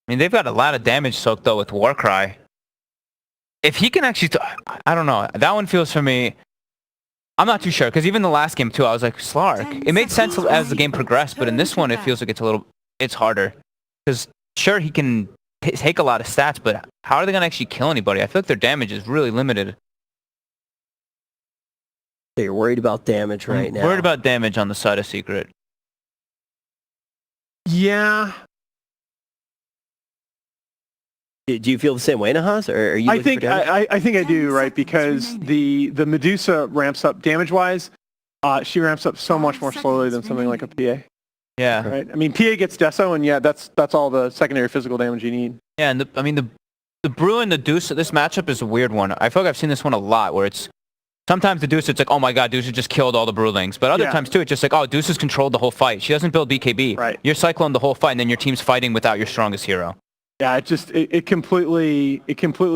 I mean, they've got a lot of damage soaked, though, with Warcry. If he can actually... I don't know. That one feels for me... I'm not too sure, because even the last game, too, I was like, Slark. It made sense as the game progressed, but in this one, it feels like it's harder. Because, sure, he can take a lot of stats, but how are they going to actually kill anybody? I feel like their damage is really limited. So you're worried about damage right now. Worried about damage on the side of Secret. Yeah. Do you feel the same way, Nahas? Or are you I think I do, right? Because the Medusa ramps up damage-wise. She ramps up so much more slowly than something like a PA. Yeah. Right. I mean, PA gets Deso, and yeah, that's all the secondary physical damage you need. Yeah, and the Brew and the Deuce. This matchup is a weird one. I feel like I've seen this one a lot, where it's sometimes the Deuce, it's like, oh my god, Deuce has just killed all the Brewlings. But other times too, it's just like, oh, Deuce has controlled the whole fight. She doesn't build BKB. Right. You're cycling the whole fight, and then your team's fighting without your strongest hero. Yeah, it completely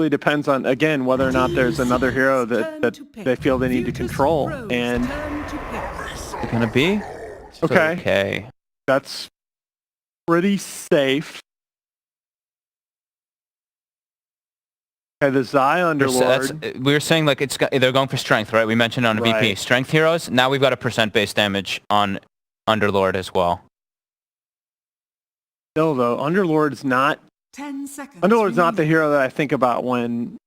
depends on, again, whether or not there's another hero that they feel they need to control. And Is it gonna be? Okay. That's pretty safe. Okay, the Zai Underlord. We were saying like they're going for strength, right? We mentioned on Right. VP strength heroes. Now we've got a percent-based damage on Underlord as well. Still though, Underlord's not. 10 seconds. Underlord's not the hero that I think about when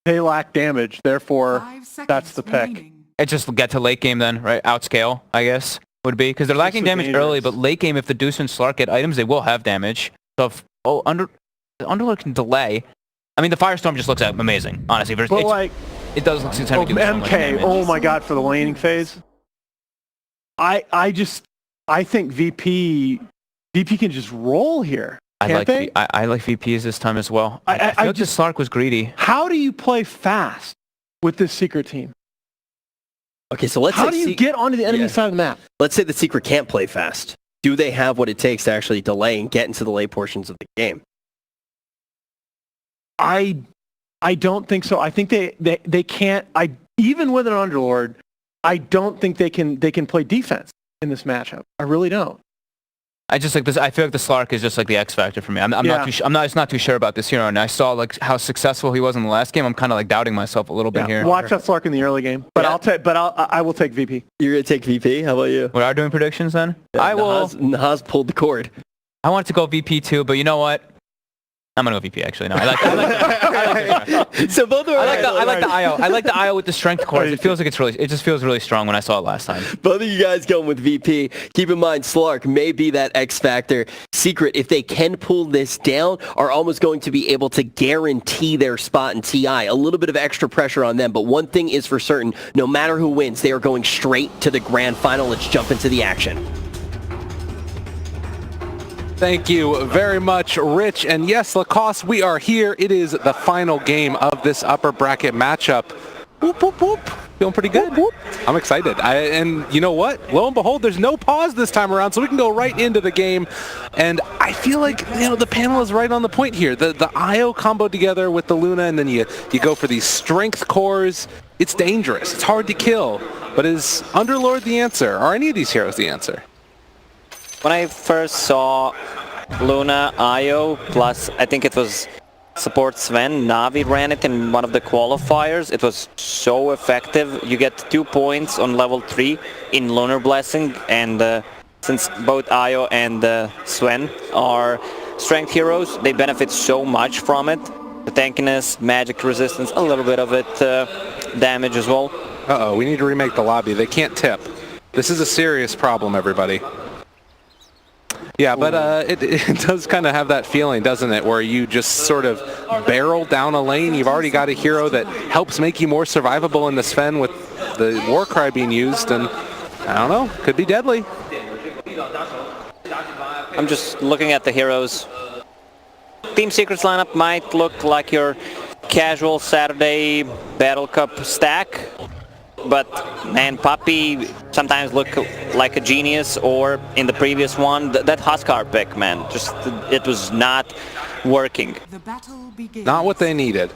they lack damage. Therefore, 5 seconds that's the pick. remaining. It just get to late game then, right? Outscale, I guess, would be because they're lacking so damage dangerous. early, but late game, if the Deuce and Slark get items, they will have damage. So if Underlord can delay. I mean, the Firestorm just looks amazing, honestly. But But it does look to do so much MK, damage. oh my god, for the laning phase. I think VP can just roll here. Can't they? I like VPs this time as well. I feel like just Slark was greedy. How do you play fast with this Secret team? Okay, so let's How say do you get onto the enemy side of the map? Let's say the Secret can't play fast. Do they have what it takes to actually delay and get into the late portions of the game? I don't think so. I think they can't. Even with an Underlord, I don't think they can play defense in this matchup. I really don't. I just like this. I feel like the Slark is just like the X factor for me. I'm not too sure about this hero, and I saw like how successful he was in the last game. I'm kind of like doubting myself a little bit here. Watch that Slark in the early game, but I will take VP. You're gonna take VP. How about you? We are doing predictions then. I will. Nahas pulled the cord. I wanted to go VP too, but you know what? I'm gonna go VP actually. No, I like So both are I like the IO. I like the IO with the strength cores. It feels like it just feels really strong when I saw it last time. Both of you guys going with VP. Keep in mind, Slark may be that X factor. Secret, if they can pull this down, are almost going to be able to guarantee their spot in TI. A little bit of extra pressure on them, but one thing is for certain, no matter who wins, they are going straight to the grand final. Let's jump into the action. Thank you very much, Rich. And yes, Lacoste, we are here. It is the final game of this upper bracket matchup. Whoop, whoop, whoop. Feeling pretty good. Whoop, whoop. I'm excited. And you know what? Lo and behold, there's no pause this time around, so we can go right into the game. And I feel like, the panel is right on the point here. The IO combo together with the Luna, and then you go for these strength cores. It's dangerous. It's hard to kill. But is Underlord the answer? Are any of these heroes the answer? When I first saw Luna, Io, plus I think it was support Sven, Navi ran it in one of the qualifiers. It was so effective. You get 2 points on level 3 in Lunar Blessing, and since both Io and Sven are strength heroes, they benefit so much from it. The tankiness, magic resistance, a little bit of it damage as well. Uh-oh, we need to remake the lobby. They can't tip. This is a serious problem, everybody. Yeah, but it does kind of have that feeling, doesn't it, where you just sort of barrel down a lane. You've already got a hero that helps make you more survivable in the Sven with the Warcry being used, and I don't know, could be deadly. I'm just looking at the heroes. Team Secret's lineup might look like your casual Saturday Battle Cup stack, but man, Puppy sometimes look like a genius, or in the previous one, that Huskar pick, man, just it was not working. The battle begins. Not what they needed.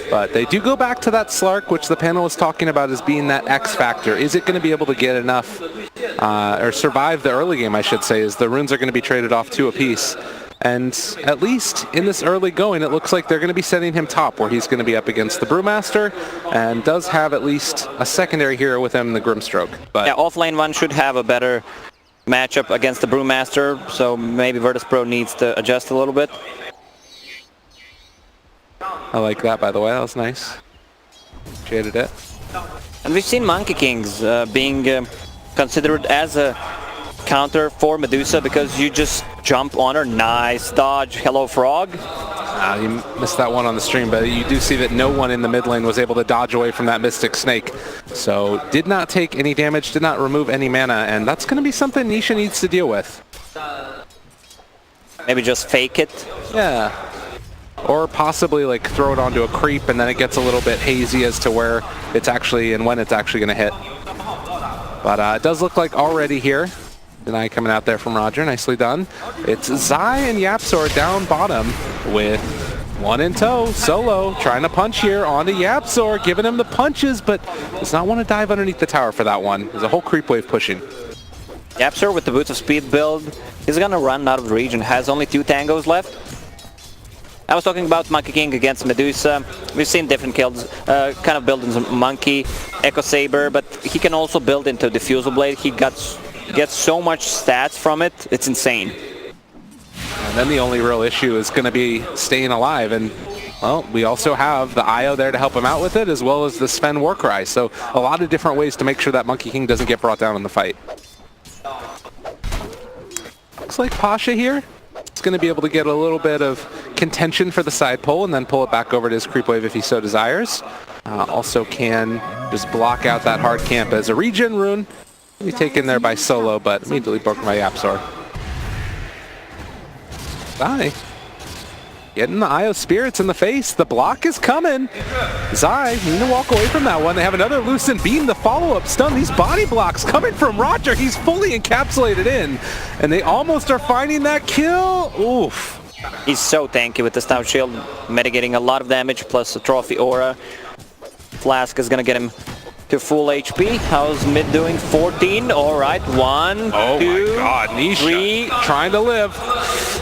But they do go back to that Slark, which the panel was talking about as being that X factor. Is it going to be able to get enough, or survive the early game, I should say, as the runes are going to be traded off 2 apiece. And at least in this early going, it looks like they're going to be sending him top, where he's going to be up against the Brewmaster, and does have at least a secondary hero with him in the Grimstroke. But Yeah, offlane one should have a better matchup against the Brewmaster, so maybe Virtus.pro needs to adjust a little bit. I like that, by the way. That was nice. Shaded it. And we've seen Monkey Kings being considered as a counter for Medusa because you just jump on her. Nice dodge. Hello, Frog. You missed that one on the stream, but you do see that no one in the mid lane was able to dodge away from that Mystic Snake. So did not take any damage, did not remove any mana, and that's going to be something Nisha needs to deal with. Maybe just fake it. Yeah. Or possibly like throw it onto a creep and then it gets a little bit hazy as to where it's actually and when it's actually going to hit. But it does look like already here. Deny coming out there from Roger, nicely done. It's Zai and Yapzor down bottom with one in tow. Solo trying to punch here onto Yapzor, giving him the punches, but does not want to dive underneath the tower for that one. There's a whole creep wave pushing. Yapzor with the Boots of Speed build is gonna run out of the region, has only 2 tangos left. I was talking about Monkey King against Medusa. We've seen different kills, kind of build into Monkey, Echo Saber, but he can also build into Diffusal Blade. He gets so much stats from it, it's insane. And then the only real issue is going to be staying alive, and well, we also have the Io there to help him out with it, as well as the Sven Warcry, so a lot of different ways to make sure that Monkey King doesn't get brought down in the fight. Looks like Pasha here is going to be able to get a little bit of contention for the side pull and then pull it back over to his creep wave if he so desires. Also can just block out that hard camp as a regen rune. Be taken there by Solo, but immediately broken by Yapzor. Zai getting the Io Spirits in the face. The block is coming. Zai need to walk away from that one. They have another Lucent Beam, the follow-up stun. These body blocks coming from Roger. He's fully encapsulated in, and they almost are finding that kill. Oof. He's so tanky with the Stout Shield, mitigating a lot of damage, plus a Trophy Aura. Flask is gonna get him to full HP. How's mid doing? 14. All right, 1, 2, Oh my God, Nisha 3. trying to live,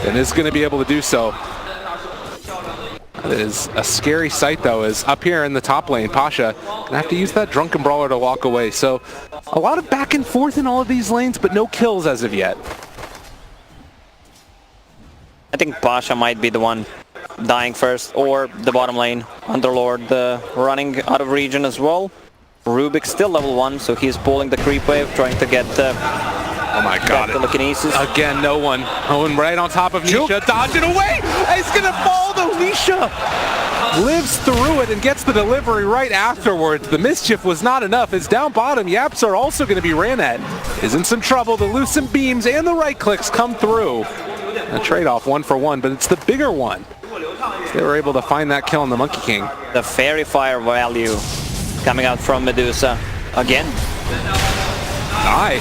and is going to be able to do so. That is a scary sight, though, is up here in the top lane, Pasha gonna have to use that Drunken Brawler to walk away. So a lot of back and forth in all of these lanes, but no kills as of yet. I think Pasha might be the one dying first, or the bottom lane, Underlord running out of region as well. Rubik still level 1, so he's pulling the creep wave, trying to get Oh my God. the telekinesis. Again, no one. Owen right on top of Nisha, dodging away. He's going to fall, though. Nisha lives through it and gets the delivery right afterwards. The mischief was not enough. It's down bottom. Yaps are also going to be ran at. Is in some trouble. The Lucent Beams and the right clicks come through. A trade-off 1 for 1, but it's the bigger one. They were able to find that kill on the Monkey King. The Fairy Fire value coming out from Medusa again. Aye,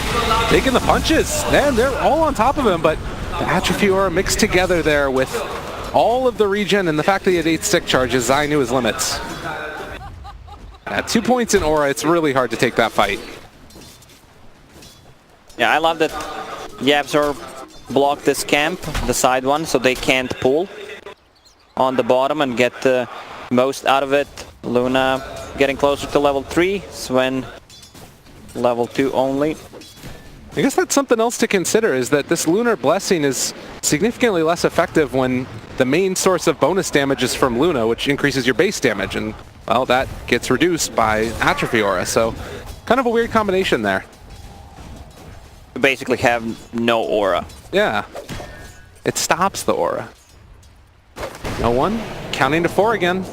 taking the punches, and they're all on top of him, but the Atrophy Aura mixed together there with all of the regen and the fact that he had 8 stick charges, Zai knew his limits. At 2 points in Aura, it's really hard to take that fight. Yeah, I love that Yapzor blocked this camp, the side one, so they can't pull on the bottom and get the most out of it. Luna getting closer to level 3, Sven level 2 only. I guess that's something else to consider, is that this Lunar Blessing is significantly less effective when the main source of bonus damage is from Luna, which increases your base damage, and, well, that gets reduced by Atrophy Aura, so kind of a weird combination there. You basically have no aura. Yeah, it stops the aura. No one, counting to 4 again,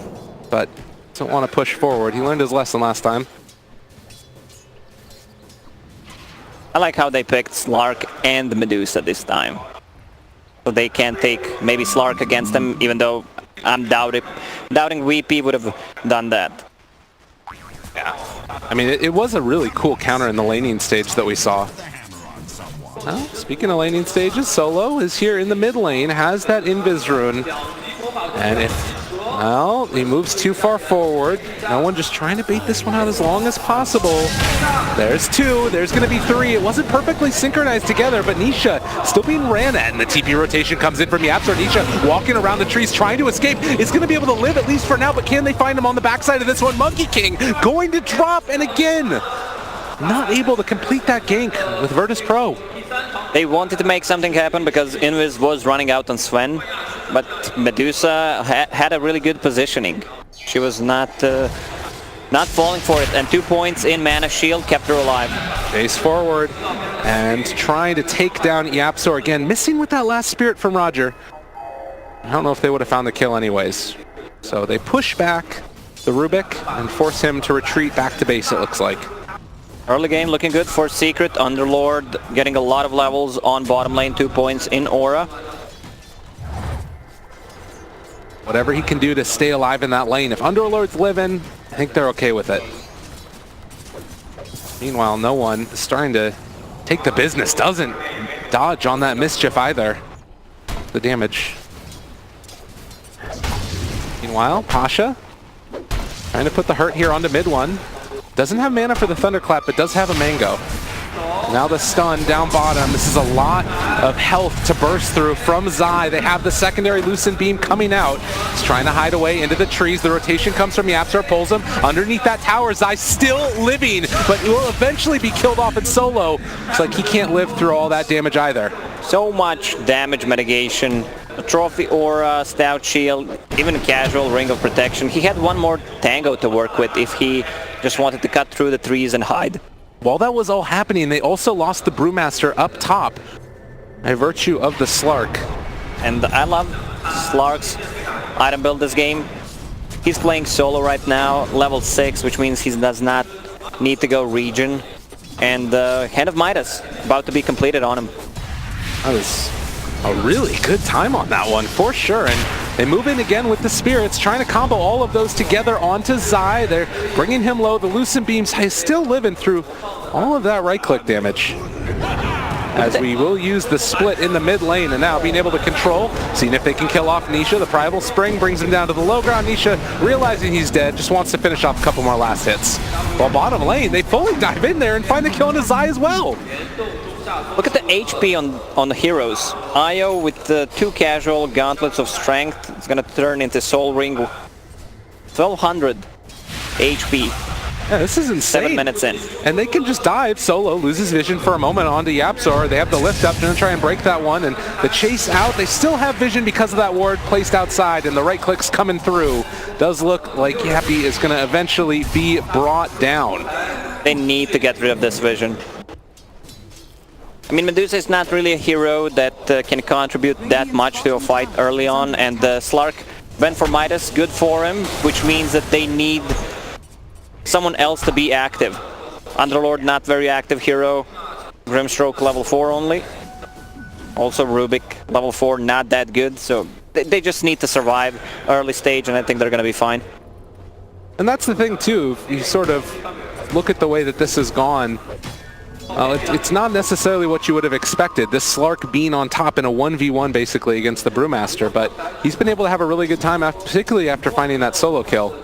but doesn't want to push forward. He learned his lesson last time. I like how they picked Slark and Medusa this time. So they can take maybe Slark against them, even though I'm doubting VP would have done that. Yeah. I mean, it was a really cool counter in the laning stage that we saw. Well, speaking of laning stages, Solo is here in the mid lane, has that Invis rune. And if Well, he moves too far forward. No one just trying to bait this one out as long as possible. There's 2. There's going to be 3. It wasn't perfectly synchronized together, but Nisha still being ran at, and the TP rotation comes in from Yapzor. Nisha walking around the trees trying to escape. Is going to be able to live at least for now, but can they find him on the backside of this one? Monkey King going to drop, and again, not able to complete that gank with Virtus Pro. They wanted to make something happen because Invis was running out on Sven, but Medusa had a really good positioning. She was not falling for it, and 2 points in Mana Shield kept her alive. Face forward and trying to take down Yapzor again, missing with that last spirit from Roger. I don't know if they would have found the kill anyways. So they push back the Rubik and force him to retreat back to base, it looks like. Early game looking good for Secret. Underlord getting a lot of levels on bottom lane, 2 points in Aura. Whatever he can do to stay alive in that lane. If Underlord's living, I think they're okay with it. Meanwhile, no one is starting to take the business. Doesn't dodge on that mischief either. The damage. Meanwhile, Pasha trying to put the hurt here onto mid one. Doesn't have mana for the Thunderclap, but does have a Mango. Now the stun down bottom. This is a lot of health to burst through from Zai. They have the secondary Lucent Beam coming out. He's trying to hide away into the trees. The rotation comes from Yapzor, pulls him underneath that tower. Zai still living, but he will eventually be killed off in solo. It's like he can't live through all that damage either. So much damage mitigation. A Trophy Aura, Stout Shield, even a casual Ring of Protection. He had one more Tango to work with if he just wanted to cut through the trees and hide. While that was all happening, they also lost the Brewmaster up top by virtue of the Slark. And I love Slark's item build this game. He's playing solo right now, level 6, which means he does not need to go region. And Hand of Midas about to be completed on him. That was a really good time on that one, for sure. And they move in again with the Spirits, trying to combo all of those together onto Zai. They're bringing him low. The Lucent Beams is still living through all of that right-click damage. As we will use the split in the mid lane, and now being able to control, seeing if they can kill off Nisha. The Primal Spring brings him down to the low ground. Nisha, realizing he's dead, just wants to finish off a couple more last hits. While bottom lane, they fully dive in there and find the kill on Zai as well. Look at the HP on the heroes. Io with the 2 casual gauntlets of strength. It's gonna turn into Soul Ring. 1200 HP. Yeah, this is insane. 7 minutes in. And they can just dive solo, loses vision for a moment onto Yapzor. They have the lift up, gonna try and break that one, and the chase out. They still have vision because of that ward placed outside, and the right click's coming through. Does look like Yappy is gonna eventually be brought down. They need to get rid of this vision. I mean, Medusa is not really a hero that can contribute that much to a fight early on, and Slark went for Midas, good for him, which means that they need someone else to be active. Underlord, not very active hero. Grimstroke, level 4 only. Also Rubik, level 4, not that good, so they just need to survive early stage, and I think they're going to be fine. And that's the thing, too. If you sort of look at the way that this has gone, it's not necessarily what you would have expected. This Slark being on top in a 1v1 basically against the Brewmaster, but he's been able to have a really good time, particularly after finding that solo kill.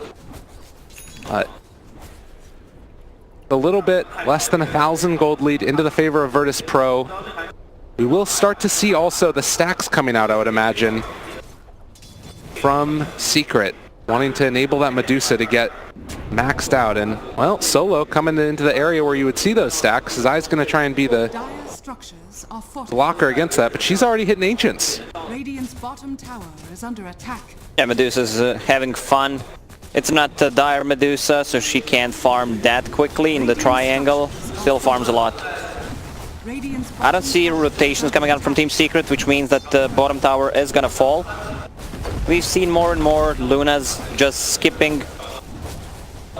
A little bit less than 1,000 gold lead into the favor of Virtus Pro. We will start to see also the stacks coming out, I would imagine, from Secret, wanting to enable that Medusa to get maxed out. And, well, Solo coming into the area where you would see those stacks. Zai's going to try and be the blocker against that, but she's already hitting Ancients. Radiant's bottom tower is under attack. Yeah, Medusa's having fun. It's not Dire Medusa, so she can't farm that quickly in the triangle. Still farms a lot. I don't see rotations coming out from Team Secret, which means that the bottom tower is gonna fall. We've seen more and more Lunas just skipping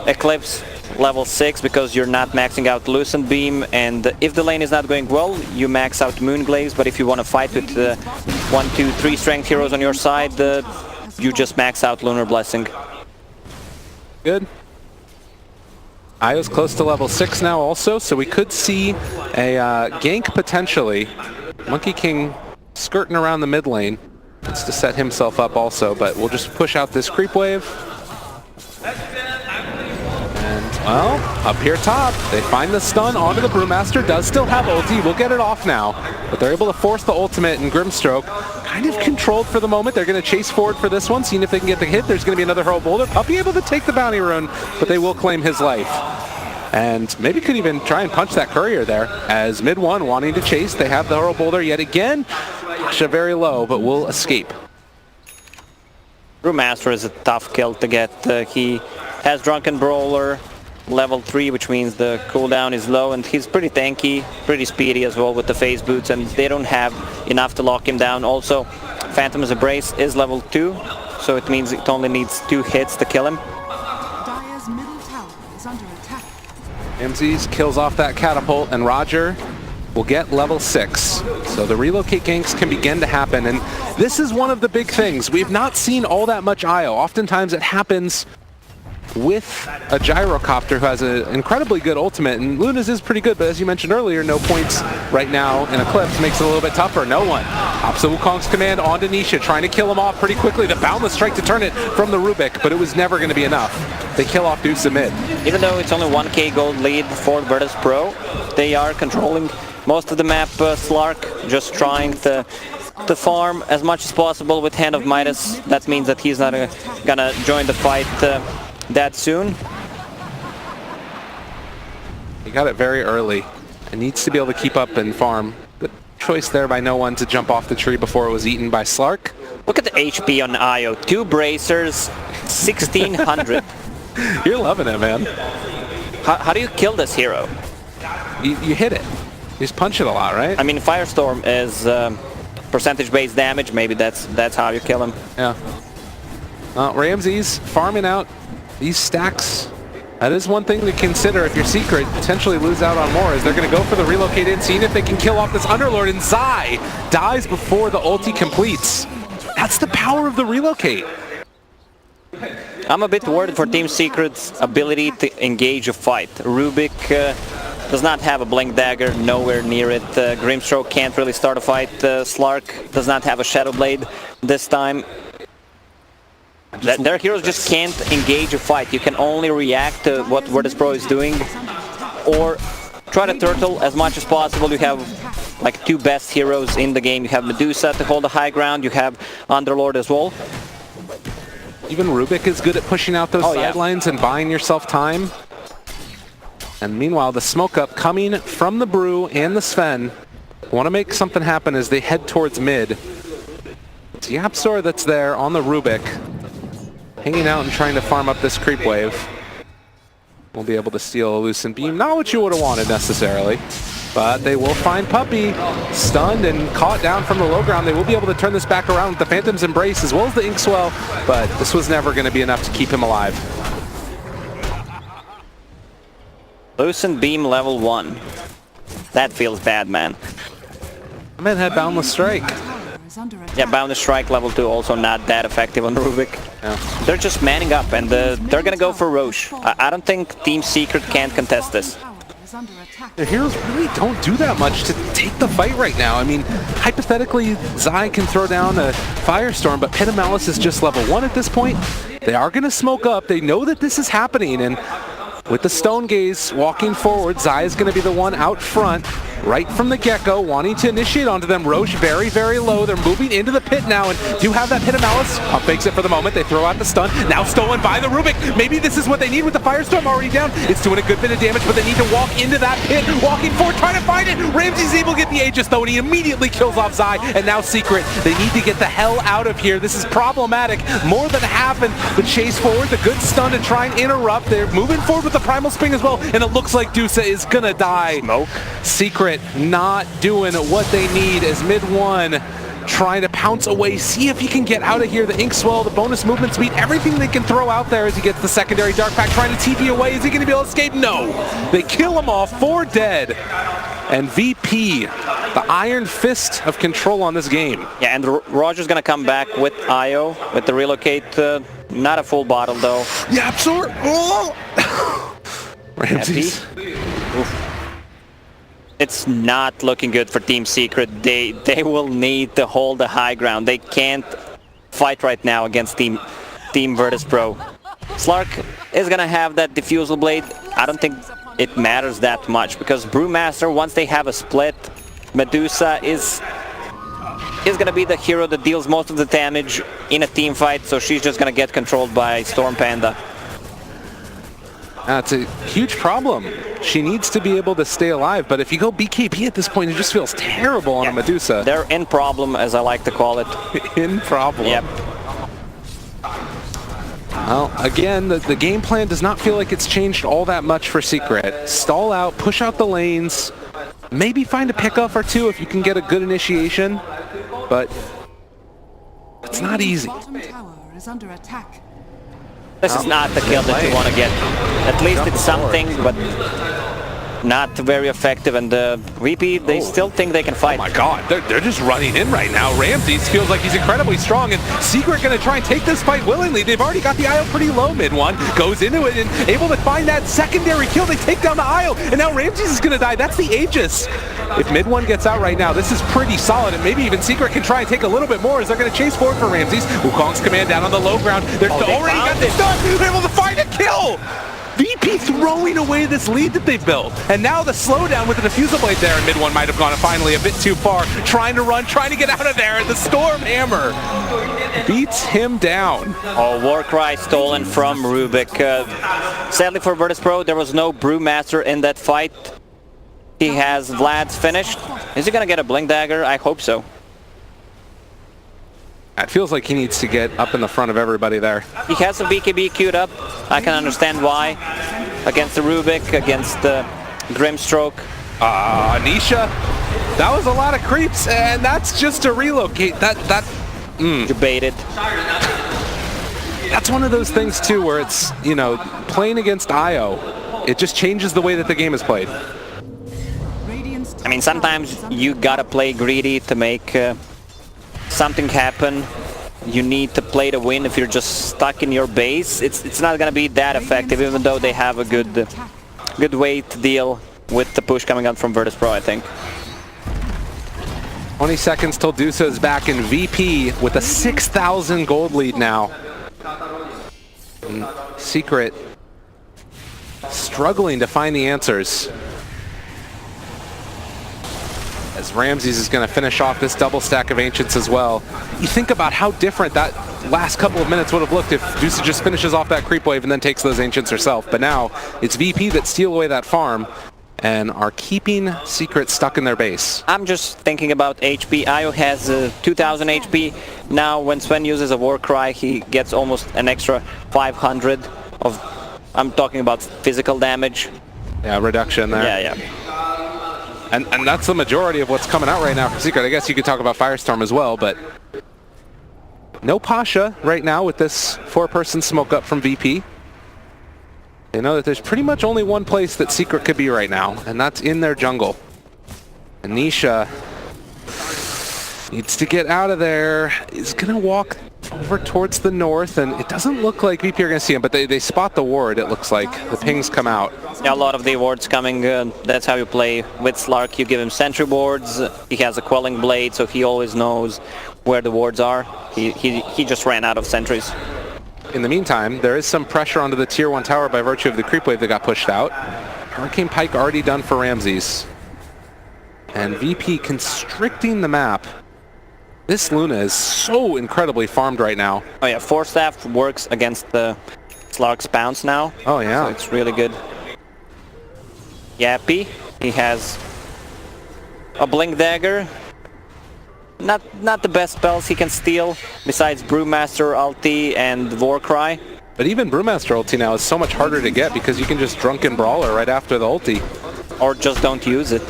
Eclipse level 6 because you're not maxing out Lucent Beam, and if the lane is not going well, you max out Moonglaze, but if you want to fight with 1, 2, 3 strength heroes on your side, you just max out Lunar Blessing. Good. Io's close to level 6 now also, so we could see a gank potentially. Monkey King skirting around the mid lane. Wants to set himself up also, but we'll just push out this creep wave. And, well, up here top, they find the stun onto the Brewmaster. Does still have ulti. We'll get it off now. But they're able to force the ultimate, and Grimstroke kind of controlled for the moment. They're going to chase forward for this one, seeing if they can get the hit. There's going to be another Hurl Boulder. I'll be able to take the bounty rune, but they will claim his life. And maybe could even try and punch that courier there, as mid one wanting to chase. They have the Hurl Boulder yet again. Asha very low, but will escape. Brewmaster is a tough kill to get. He has Drunken Brawler, level 3, which means the cooldown is low, and he's pretty tanky, pretty speedy as well with the phase boots, and they don't have enough to lock him down. Also, Phantom's Embrace is level 2, so it means it only needs 2 hits to kill him. Dire's middle tower is under attack. Ramses kills off that catapult, and Roger will get level 6. So the relocate ganks can begin to happen, and this is one of the big things. We've not seen all that much IO. Oftentimes it happens with a gyrocopter who has an incredibly good ultimate, and Luna's is pretty good, but as you mentioned earlier, no points right now in Eclipse makes it a little bit tougher. No one. Opposite Wukong's command onto Nisha, trying to kill him off pretty quickly. The Boundless Strike to turn it from the Rubik, but it was never going to be enough. They kill off Deuce mid. Even though it's only 1k gold lead for Virtus Pro, they are controlling most of the map. Slark just trying to farm as much as possible with Hand of Midas. That means that he's not gonna join the fight that soon. He got it very early and needs to be able to keep up and farm. Good choice there by no one to jump off the tree before it was eaten by Slark. Look at the HP on Io. 2 bracers, 1600. You're loving it, man. How do you kill this hero? You hit it. You just punch it a lot, right? I mean, Firestorm is percentage-based damage. Maybe that's how you kill him. Yeah. Ramses farming out these stacks. That is one thing to consider if you're Secret, potentially lose out on more, as they're going to go for the relocate in, seeing if they can kill off this Underlord, and Zai dies before the ulti completes. That's the power of the relocate. I'm a bit worried for Team Secret's ability to engage a fight. Rubik does not have a Blink Dagger, nowhere near it. Grimstroke can't really start a fight. Slark does not have a Shadow Blade this time. Their heroes just can't engage a fight. You can only react to what Virtus Pro is doing, or try to turtle as much as possible. You have like 2 best heroes in the game. You have Medusa to hold the high ground. You have Underlord as well. Even Rubik is good at pushing out those sidelines and buying yourself time. And meanwhile, the smoke up coming from the Brew and the Sven want to make something happen as they head towards mid. It's Yapsor that's there on the Rubik, hanging out and trying to farm up this creep wave. We'll be able to steal a Lucent Beam. Not what you would have wanted necessarily, but they will find Puppey stunned and caught down from the low ground. They will be able to turn this back around with the Phantom's Embrace as well as the Inkswell, but this was never going to be enough to keep him alive. Lucent Beam level 1. That feels bad, man. I meant had Boundless Strike. Yeah, Boundless Strike level 2 also not that effective on Rubik. Yeah. They're just manning up, and they're gonna go for Roche. I don't think Team Secret can contest this. Their heroes really don't do that much to take the fight right now. I mean, hypothetically, Zai can throw down a Firestorm, but Pit of Malice is just level 1 at this point. They are gonna smoke up. They know that this is happening, and with the Stone Gaze walking forward, Zai is going to be the one out front, right from the get-go, wanting to initiate onto them. Roche very, very low. They're moving into the pit now, and do have that Pit of Malice. Pump fakes it for the moment. They throw out the stun. Now stolen by the Rubik. Maybe this is what they need with the Firestorm already down. It's doing a good bit of damage, but they need to walk into that pit. Walking forward, trying to find it. Ramsey's able to get the Aegis, though, and he immediately kills off Zai. And now Secret, they need to get the hell out of here. This is problematic. More than half, and the chase forward, the good stun to try and interrupt. They're moving forward with the Primal Spring as well, and it looks like Dusa is gonna die. Smoke. Secret not doing what they need as mid one trying to pounce away, see if he can get out of here. The Inkswell, the bonus movement speed, everything they can throw out there as he gets the secondary Dark Pack, trying to TP away. Is he gonna be able to escape? No. They kill him off, 4 dead. And VP, the iron fist of control on this game. Yeah, and Roger's gonna come back with Io, with the relocate, not a full bottle though. Yapsor! Oh! Ramses. It's not looking good for Team Secret. They will need to hold the high ground. They can't fight right now against Team Virtus Pro. Slark is gonna have that Diffusal Blade. I don't think it matters that much because Brewmaster, once they have a split, Medusa is gonna be the hero that deals most of the damage in a team fight, so she's just gonna get controlled by Storm Panda. That's a huge problem. She needs to be able to stay alive, but if you go BKB at this point, it just feels terrible on a Medusa. They're in problem, as I like to call it. In problem. Yep. Well, again, the game plan does not feel like it's changed all that much for Secret. Stall out, push out the lanes, maybe find a pickoff or two if you can get a good initiation, but it's not easy. Bottom tower is under attack. This is not the kill that you want to get. At least it's something, but not very effective. And VP, they still think they can fight. Oh my god, they're just running in right now. Ramses feels like he's incredibly strong, and Secret going to try and take this fight willingly. They've already got the Isle pretty low. Mid one goes into it and able to find that secondary kill. They take down the Isle, and now Ramses is going to die. That's the Aegis. If mid one gets out right now, this is pretty solid, and maybe even Secret can try and take a little bit more as they're going to chase forward for Ramses. Wukong's command down on the low ground. They're already got this done. They're able to find a kill. VP throwing away this lead that they've built. And now the slowdown with the Diffusal Blade there, and mid one might have gone finally a bit too far. Trying to run, trying to get out of there, and the Storm Hammer beats him down. Oh, Warcry stolen from Rubik. Sadly for Virtus Pro, there was no Brewmaster in that fight. He has Vlad's finished. Is he gonna get a Blink Dagger? I hope so. It feels like he needs to get up in the front of everybody there. He has a BKB queued up. I can understand why. Against the Rubik, against the Grimstroke. Anisha, that was a lot of creeps, and that's just a relocate. Debated. That's one of those things too where it's, you know, playing against IO, it just changes the way that the game is played. I mean, sometimes you gotta play greedy to make something happen. You need to play to win. If you're just stuck in your base, it's not gonna be that effective, even though they have a good way to deal with the push coming out from Virtus Pro, I think. 20 seconds till Dusa is back in VP with a 6,000 gold lead now. And Secret struggling to find the answers. As Ramses is going to finish off this double stack of Ancients as well. You think about how different that last couple of minutes would have looked if Dusa just finishes off that creep wave and then takes those Ancients herself. But now it's VP that steal away that farm and are keeping Secret stuck in their base. I'm just thinking about HP. Io has 2000 HP. Now when Sven uses a Warcry, he gets almost an extra 500 of, I'm talking about physical damage. Yeah, reduction there. Yeah. And that's the majority of what's coming out right now from Secret. I guess you could talk about Firestorm as well, but no Pasha right now with this 4-person smoke up from VP. They know that there's pretty much only one place that Secret could be right now, and that's in their jungle. Anisha needs to get out of there. He's going to walk over towards the north, and it doesn't look like VP are going to see him, but they spot the ward, it looks like. The pings come out. Yeah, a lot of the wards coming. That's how you play with Slark. You give him sentry wards. He has a quelling blade, so he always knows where the wards are. He just ran out of sentries. In the meantime, there is some pressure onto the tier 1 tower by virtue of the creep wave that got pushed out. Hurricane Pike already done for Ramses. And VP constricting the map. This Luna is so incredibly farmed right now. Oh yeah, Force Staff works against the Slark's bounce now. Oh yeah. So it's really good. Yappy, he has a Blink Dagger. Not the best spells he can steal, besides Brewmaster ulti and Warcry. But even Brewmaster ulti now is so much harder to get because you can just Drunken Brawler right after the ulti. Or just don't use it.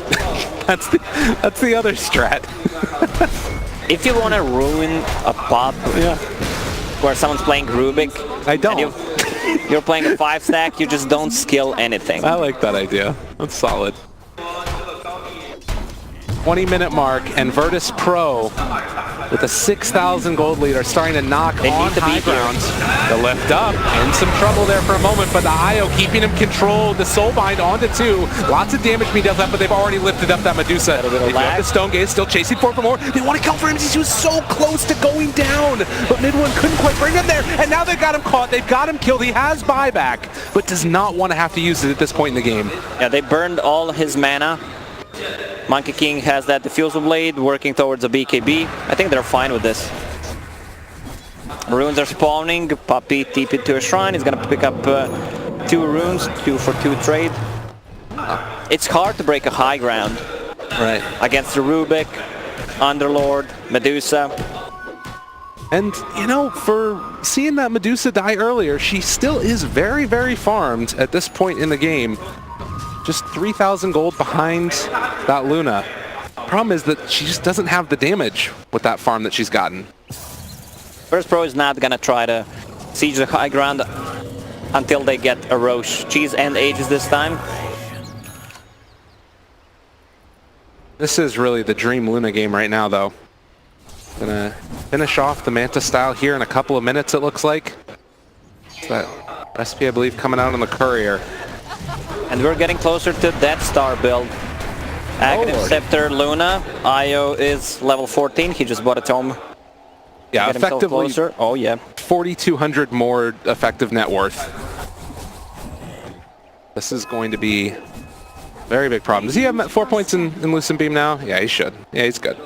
That's the other strat. If you want to ruin a pop where someone's playing Rubik, I don't. And you're playing a 5-stack, you just don't skill anything. I like that idea. That's solid. 20-minute mark, and Virtus Pro with a 6,000 gold lead are starting to knock They on need to high beat here. ground. The lift up, in some trouble there for a moment, but the Io keeping him controlled. The Soulbind onto 2. Lots of damage being dealt up, but they've already lifted up that Medusa. They throw up the Stone Gaze, still chasing for more. They want to kill for him. He was so close to going down, but Mid-One couldn't quite bring him there, and now they've got him caught. They've got him killed. He has buyback, but does not want to have to use it at this point in the game. Yeah, they burned all his mana. Monkey King has that Diffusal Blade working towards a BKB. I think they're fine with this. Runes are spawning. Puppy TP to a shrine. He's gonna pick up 2 runes, 2 for 2 trade. It's hard to break a high ground. Right. Against the Rubik, Underlord, Medusa. And, you know, for seeing that Medusa die earlier, she still is very, very farmed at this point in the game. Just 3,000 gold behind that Luna. Problem is that she just doesn't have the damage with that farm that she's gotten. First Pro is not gonna try to siege the high ground until they get a Roche. Cheese and Aegis this time. This is really the dream Luna game right now, though. Gonna finish off the Manta style here in a couple of minutes, it looks like. It's that recipe, I believe, coming out on the courier. And we're getting closer to Death Star build. Aghanim Scepter Luna. Io is level 14. He just bought a tome. Yeah, Get himself effectively closer. Oh yeah. 4,200 more effective net worth. This is going to be a very big problem. Does he have 4 points in Lucent Beam now? Yeah, he should. Yeah, he's good.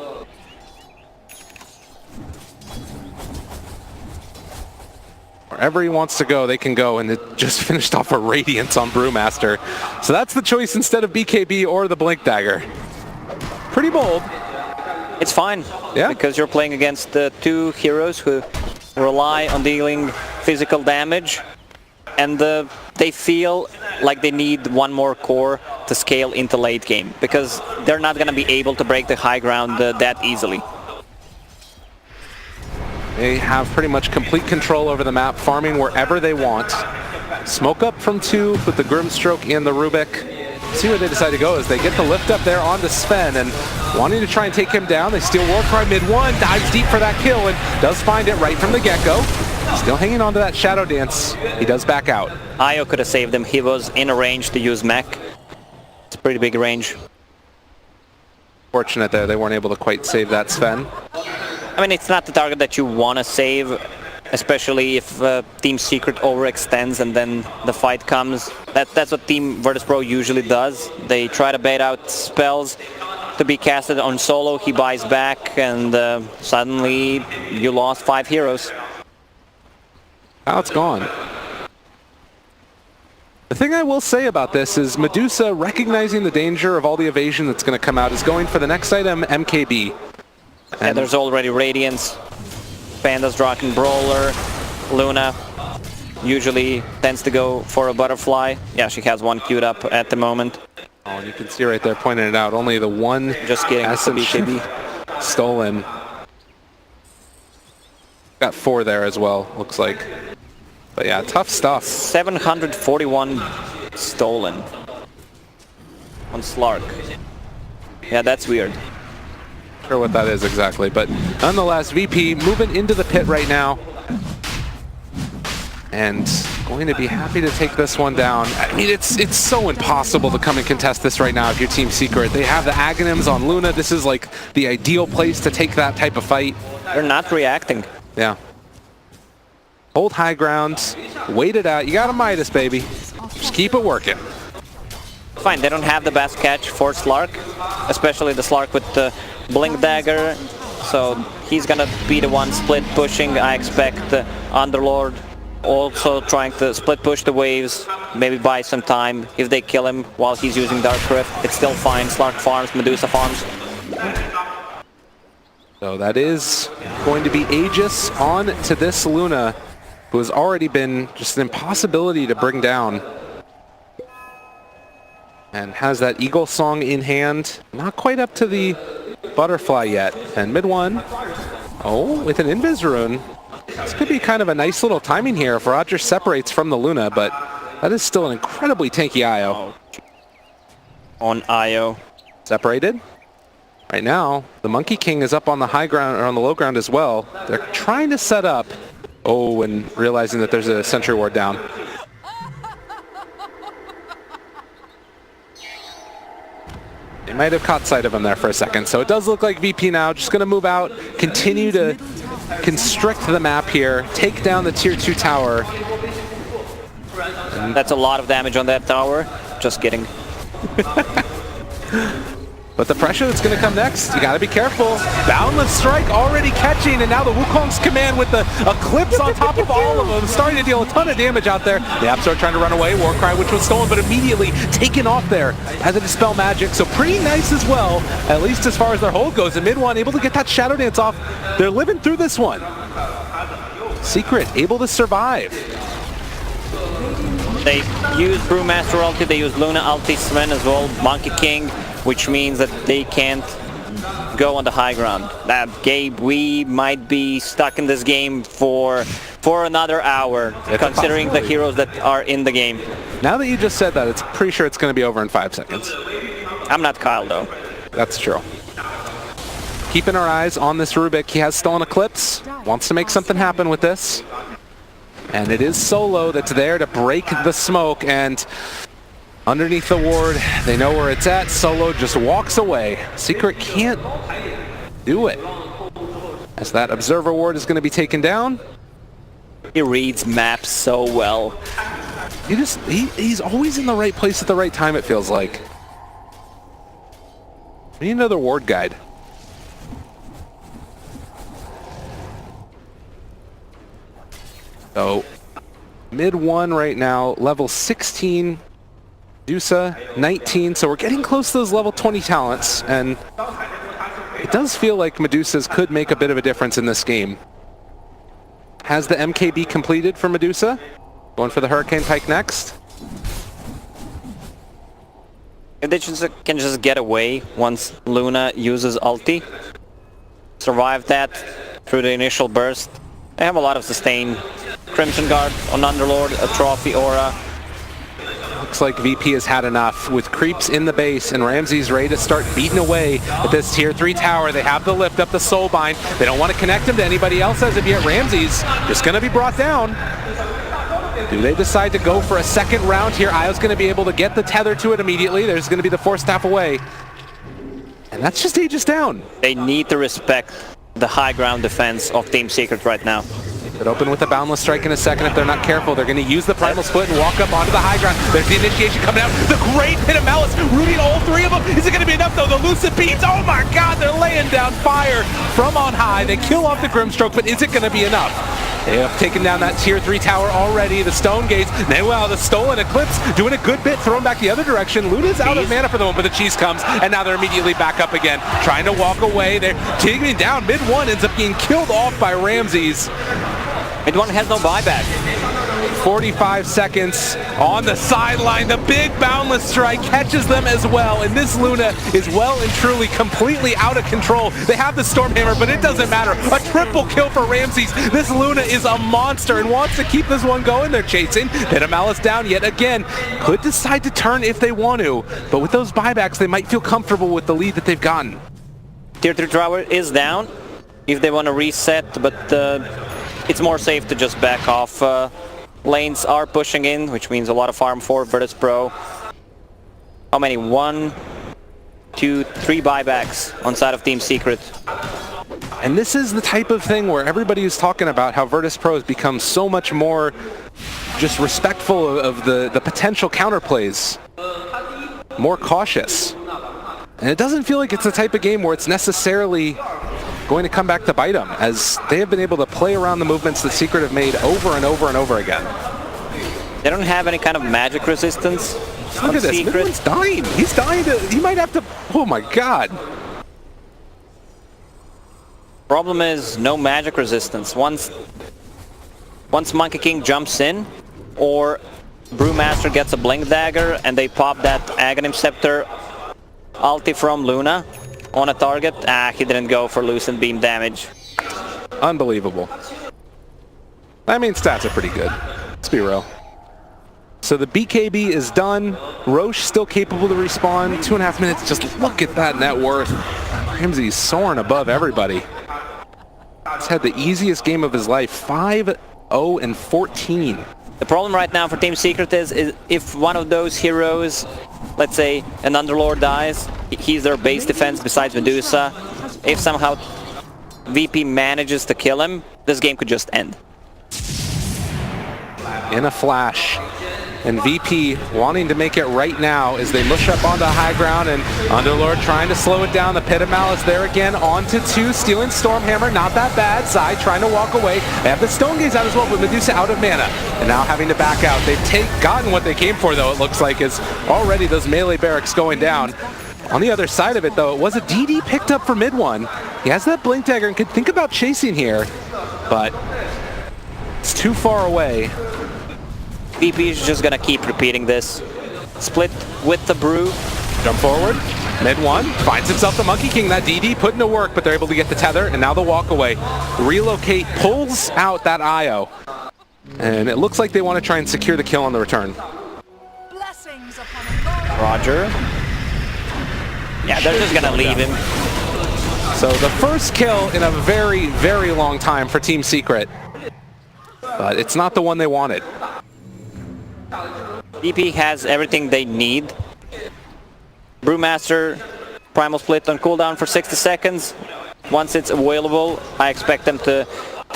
Wherever he wants to go, they can go, and it just finished off a Radiance on Brewmaster. So that's the choice instead of BKB or the Blink Dagger. Pretty bold. It's fine. Yeah. Because you're playing against 2 heroes who rely on dealing physical damage, and they feel like they need one more core to scale into late game, because they're not going to be able to break the high ground that easily. They have pretty much complete control over the map, farming wherever they want. Smoke up from 2 with the Grimstroke and the Rubik. See where they decide to go as they get the lift up there onto Sven, and wanting to try and take him down. They steal Warcry Mid-One, dives deep for that kill, and does find it right from the get-go. Still hanging on to that Shadow Dance. He does back out. Io could have saved him. He was in a range to use mech. It's a pretty big range. Fortunate there, they weren't able to quite save that Sven. I mean, it's not the target that you want to save, especially if Team Secret overextends and then the fight comes. That's what Team Virtus.pro usually does. They try to bait out spells to be casted on solo. He buys back, and suddenly you lost 5 heroes. Now it's gone. The thing I will say about this is Medusa, recognizing the danger of all the evasion that's going to come out, is going for the next item, MKB. And there's already Radiance, Panda's Draken Brawler, Luna usually tends to go for a Butterfly. Yeah, she has one queued up at the moment. Oh, and you can see right there pointing it out, only the one Just kidding, it's a essence BKB. stolen. Got 4 there as well, looks like. But yeah, tough stuff. 741 stolen on Slark. Yeah, that's weird. Sure what that is exactly, but nonetheless, VP moving into the pit right now, and going to be happy to take this one down. I mean, it's so impossible to come and contest this right now if you're Team Secret. They have the Aghanims on Luna. This is like the ideal place to take that type of fight. They're not reacting. Yeah. Hold high ground, wait it out. You got a Midas, baby. Just keep it working. Fine, they don't have the best catch for Slark, especially the Slark with the Blink Dagger, so he's gonna be the one split pushing. I expect Underlord also trying to split push the waves, maybe buy some time. If they kill him while he's using Dark Rift, it's still fine. Slark farms, Medusa farms. So that is going to be Aegis on to this Luna, who has already been just an impossibility to bring down. And has that Eagle Song in hand. Not quite up to the Butterfly yet. And Mid-One, oh, with an Invis Rune. This could be kind of a nice little timing here if Roger separates from the Luna, but that is still an incredibly tanky Io. On Io. Separated. Right now, the Monkey King is up on the high ground, or on the low ground as well. They're trying to set up. Oh, and realizing that there's a sentry ward down. They might have caught sight of him there for a second. So it does look like VP now just going to move out, continue to constrict the map here, take down the tier 2 tower. That's a lot of damage on that tower. Just kidding. But the pressure that's going to come next, you got to be careful. Boundless Strike already catching, and now the Wukong's command with the Eclipse on top of all of them, starting to deal a ton of damage out there. The Absol trying to run away, Warcry, which was stolen, but immediately taken off there. Has a Dispel Magic, so pretty nice as well, at least as far as their hold goes. And mid one, able to get that Shadow Dance off. They're living through this one. Secret, able to survive. They use Brewmaster ulti, they use Luna ulti, Sven as well, Monkey King, which means that they can't go on the high ground. Gabe, we might be stuck in this game for another hour, considering the heroes that are in the game. Now that you just said that, it's pretty sure it's going to be over in 5 seconds. I'm not Kyle, though. That's true. Keeping our eyes on this Rubik. He has stolen Eclipse, wants to make something happen with this. And it is Solo that's there to break the smoke, and underneath the ward, they know where it's at. Solo just walks away. Secret can't do it, as that Observer ward is going to be taken down. He reads maps so well. He's always in the right place at the right time, it feels like. We need another ward guide. So, mid one right now, level 16, Medusa 19, so we're getting close to those level 20 talents, and it does feel like Medusas could make a bit of a difference in this game. Has the MKB completed for Medusa? Going for the Hurricane Pike next. If they can just get away once Luna uses ulti, survive that through the initial burst. They have a lot of sustain. Crimson Guard on Underlord, a Trophy Aura. Looks like VP has had enough with creeps in the base, and Ramsey's ready to start beating away at this tier 3 tower. They have the lift up the Soulbind. They don't want to connect him to anybody else as of yet. Ramsey's just going to be brought down. Do they decide to go for a second round here? Io's going to be able to get the tether to it immediately. There's going to be the Force Staff away. And that's just Aegis down. They need to respect the high ground defense of Team Secret right now. But open with a Boundless Strike in a second if they're not careful. They're going to use the Primal Split and walk up onto the high ground. There's the initiation coming out. The great hit of Malice, rooting all 3 of them. Is it going to be enough though? The Lucid Beams, oh my god, they're laying down fire from on high. They kill off the Grimstroke, but is it going to be enough? They have taken down that tier 3 tower already. The Stone Gates, well, the Stolen Eclipse doing a good bit, thrown back the other direction. Luna's out of mana for the moment, but the cheese comes, and now they're immediately back up again, trying to walk away. They're taking down. Mid one ends up being killed off by Ramses. Mid one has no buyback. 45 seconds on the sideline. The big Boundless Strike catches them as well, and this Luna is well and truly completely out of control. They have the Stormhammer, but it doesn't matter. A triple kill for Ramses. This Luna is a monster and wants to keep this one going. They're chasing. Pit of Malice down yet again. Could decide to turn if they want to, but with those buybacks, they might feel comfortable with the lead that they've gotten. Tier 3 tower is down if they want to reset, but it's more safe to just back off. Lanes are pushing in, which means a lot of farm for Virtus Pro. How many? 1, 2, 3 buybacks on side of Team Secret. And this is the type of thing where everybody is talking about how Virtus Pro has become so much more just respectful of the potential counterplays. More cautious. And it doesn't feel like it's the type of game where it's necessarily going to come back to bite them, as they have been able to play around the movements that Secret have made over and over and over again. They don't have any kind of magic resistance. Look at this, Midland's dying. He's dying to, he might have to, oh my god. Problem is no magic resistance. Once Monkey King jumps in, or Brewmaster gets a Blink Dagger and they pop that Aghanim Scepter ulti from Luna on a target, he didn't go for Lucent Beam damage. Unbelievable. I mean, stats are pretty good. Let's be real. So the BKB is done. Roche still capable to respawn. 2.5 minutes. Just look at that net worth. Ramsey's soaring above everybody. He's had the easiest game of his life, 5-0-14. The problem right now for Team Secret is if one of those heroes, let's say an Underlord dies, he's their base defense besides Medusa. If somehow VP manages to kill him, this game could just end. In a flash. And VP wanting to make it right now as they mush up onto high ground, and Underlord trying to slow it down. The Pit of Malice there again, onto 2, stealing Stormhammer, not that bad. Zai trying to walk away. They have the Stone Gaze out as well, but Medusa out of mana, and now having to back out. They've gotten what they came for, though, it looks like, is already those melee barracks going down. On the other side of it, though, it was a DD picked up for mid one. He has that Blink Dagger and could think about chasing here, but it's too far away. VP is just gonna keep repeating this. Split with the brew. Jump forward, mid one, finds himself the Monkey King. That DD put into work, but they're able to get the tether, and now the walk away. Relocate, pulls out that IO. And it looks like they want to try and secure the kill on the return. Roger. Yeah, they're just gonna leave him. So the first kill in a very, very long time for Team Secret. But it's not the one they wanted. VP has everything they need. Brewmaster, Primal Split on cooldown for 60 seconds. Once it's available, I expect them to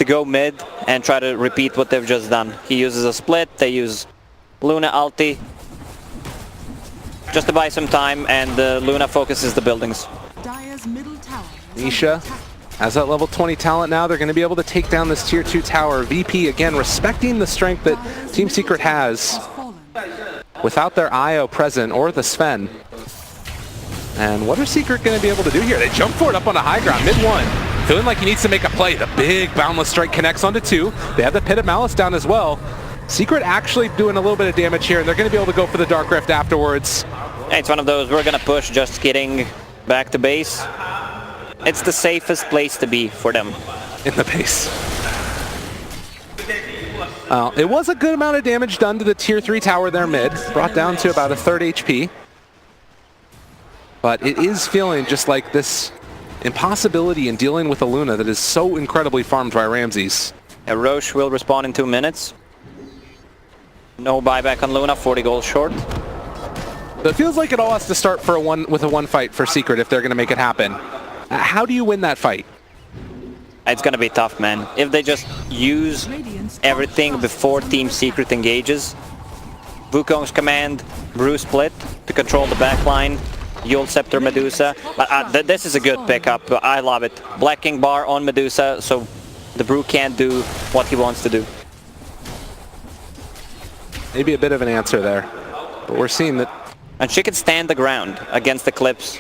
go mid and try to repeat what they've just done. He uses a split, they use Luna ulti, just to buy some time, and Luna focuses the buildings. Dire's middle tower is Nisha under attack. has that level 20 talent now. They're going to be able to take down this tier 2 tower. VP, again, respecting the strength that Team Secret has Fallen. without their IO present or the Sven. And what are Secret going to be able to do here? They jump for it up on the high ground, mid one. Feeling like he needs to make a play. The big Boundless Strike connects onto 2. They have the Pit of Malice down as well. Secret actually doing a little bit of damage here, and they're going to be able to go for the Dark Rift afterwards. It's one of those, we're gonna push, just kidding, back to base. It's the safest place to be for them. In the base. It was a good amount of damage done to the tier 3 tower there mid, brought down to about a third HP. But it is feeling just like this impossibility in dealing with a Luna that is so incredibly farmed by Ramses. Yeah, Roche will respawn in 2 minutes. No buyback on Luna, 40 gold short. So it feels like it all has to start with a one fight for Secret if they're going to make it happen. How do you win that fight? It's gonna be tough, man. If they just use everything before Team Secret engages. Wukong's command, Brew Split to control the backline. Yule Scepter Medusa. This is a good pickup. I love it. Black King bar on Medusa, so the Brew can't do what he wants to do. Maybe a bit of an answer there, but we're seeing that. And she can stand the ground against the clips.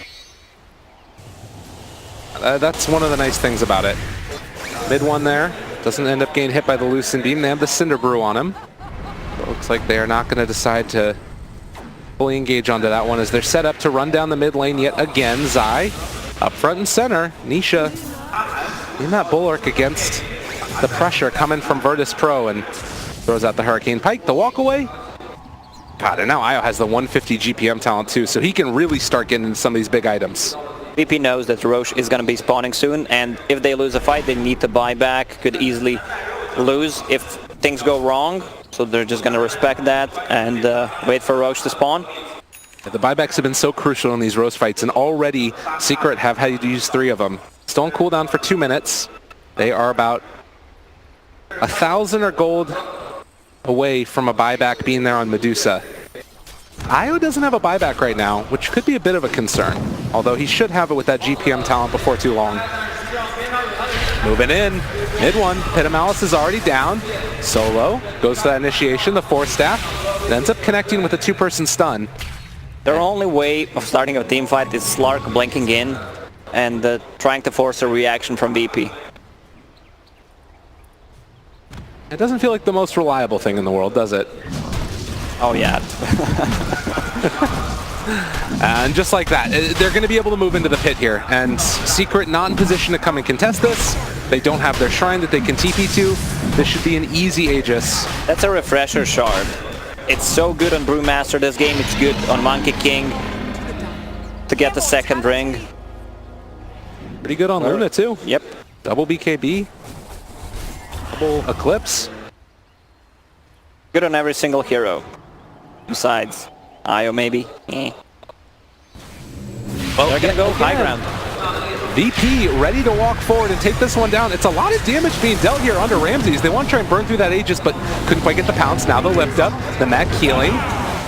That's one of the nice things about it. Mid one there. Doesn't end up getting hit by the Lucent Beam. They have the Cinder Brew on him. But it looks like they are not going to decide to fully engage onto that one as they're set up to run down the mid lane yet again. Zai up front and center. Nisha in that bulwark against the pressure coming from Virtus Pro and throws out the Hurricane Pike. The walk away. God, and now Io has the 150 GPM talent too, so he can really start getting into some of these big items. VP knows that Roche is going to be spawning soon, and if they lose a fight, they need to buy back. Could easily lose if things go wrong, so they're just going to respect that and wait for Roche to spawn. The buybacks have been so crucial in these Rose fights, and already Secret have had to use 3 of them. Still on cooldown for 2 minutes. They are about 1,000 or gold away from a buyback being there on Medusa. Io doesn't have a buyback right now, which could be a bit of a concern, although he should have it with that GPM talent before too long. Moving in, mid one, Pit of Malice is already down. Solo goes for that initiation, the 4-staff. It ends up connecting with a 2-person stun. Their only way of starting a team fight is Slark blinking in and trying to force a reaction from VP. It doesn't feel like the most reliable thing in the world, does it? Oh yeah. And just like that, they're going to be able to move into the pit here. And Secret not in position to come and contest this. They don't have their shrine that they can TP to. This should be an easy Aegis. That's a refresher shard. It's so good on Brewmaster this game. It's good on Monkey King to get the second ring. Pretty good on Luna too. Yep. Double BKB. Double Eclipse. Good on every single hero. Besides Io maybe. Well, They're gonna go high again, ground. VP ready to walk forward and take this one down. It's a lot of damage being dealt here under Ramses. They want to try and burn through that Aegis, but couldn't quite get the pounce. Now the lift up, the mech healing.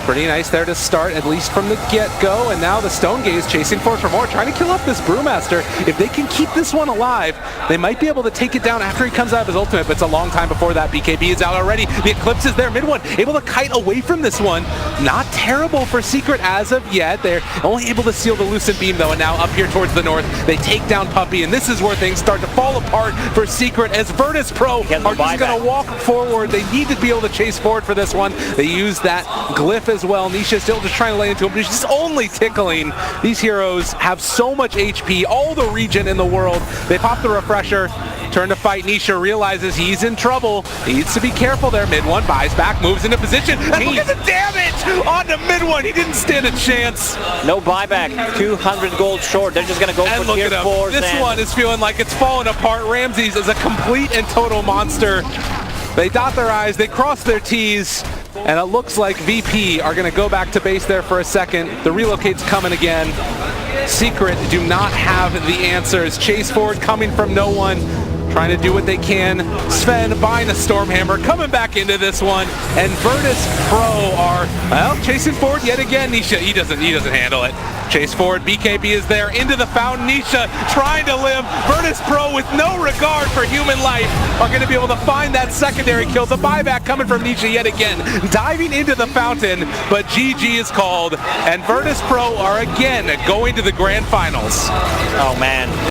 Pretty nice there to start, at least from the get-go. And now the Stone Gaze chasing forward for more, trying to kill off this Brewmaster. If they can keep this one alive, they might be able to take it down after he comes out of his ultimate, but it's a long time before that. BKB is out already. The Eclipse is there, mid one, able to kite away from this one. Not terrible for Secret as of yet. They're only able to seal the Lucent Beam, though, and now up here towards the north, they take down Puppey, and this is where things start to fall apart for Secret as Virtus Pro are just going to walk forward. They need to be able to chase forward for this one. They use that glyph as well. Nisha still just trying to lay into him, but he's just only tickling. These heroes have so much HP, all the regen in the world. They pop the refresher, turn to fight. Nisha realizes he's in trouble. He needs to be careful there. Mid one buys back, moves into position, and look at the damage on the mid one. He didn't stand a chance. No buyback, 200 gold short. They're just gonna go And for look tier at him. 4s. This one is feeling like it's falling apart. Ramses is a complete and total monster. They dot their I's, they cross their T's, and it looks like VP are going to go back to base there for a second. The relocate's coming again. Secret do not have the answers. Chase forward coming from no one. Trying to do what they can. Sven buying a Stormhammer, coming back into this one, and Virtus Pro are, well, chasing forward yet again. Nisha, he doesn't handle it. Chase forward, BKB is there, into the fountain. Nisha trying to live. Virtus Pro with no regard for human life are going to be able to find that secondary kill. The buyback coming from Nisha yet again, diving into the fountain, but GG is called, and Virtus Pro are again going to the grand finals. Oh man.